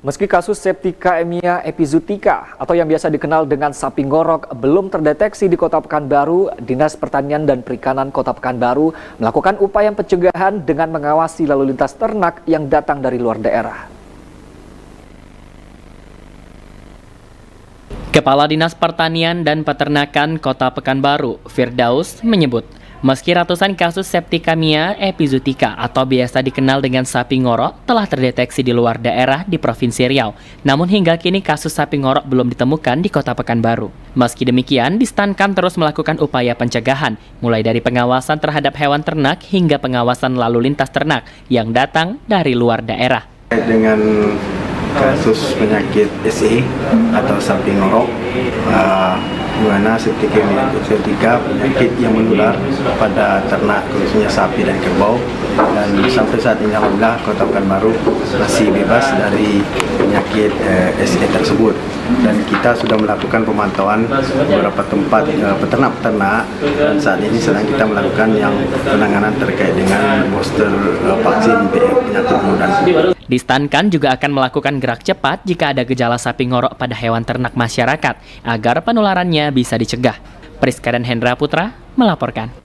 Meski kasus Septicemia epizootica atau yang biasa dikenal dengan sapi ngorok belum terdeteksi di Kota Pekanbaru, Dinas Pertanian dan Perikanan Kota Pekanbaru melakukan upaya pencegahan dengan mengawasi lalu lintas ternak yang datang dari luar daerah. Kepala Dinas Pertanian dan Peternakan Kota Pekanbaru, Firdaus, menyebut, meski ratusan kasus Septicemia epizootica atau biasa dikenal dengan sapi ngorok telah terdeteksi di luar daerah di Provinsi Riau, namun hingga kini kasus sapi ngorok belum ditemukan di Kota Pekanbaru. Meski demikian, Distankan terus melakukan upaya pencegahan, mulai dari pengawasan terhadap hewan ternak hingga pengawasan lalu lintas ternak yang datang dari luar daerah. Dengan kasus penyakit SE atau sapi ngorok, di mana Septicemia epizootica penyakit yang menular pada ternak khususnya sapi dan kerbau, dan sampai saat ini alhamdulillah Kota Pekanbaru masih bebas dari penyakit SE tersebut, dan kita sudah melakukan pemantauan beberapa tempat peternak-peternak, dan saat ini sedang kita melakukan yang penanganan terkait dengan booster vaksin penyakit menular. Distankan juga akan melakukan gerak cepat jika ada gejala sapi ngorok pada hewan ternak masyarakat agar penularannya bisa dicegah. Priska dan Hendra Putra melaporkan.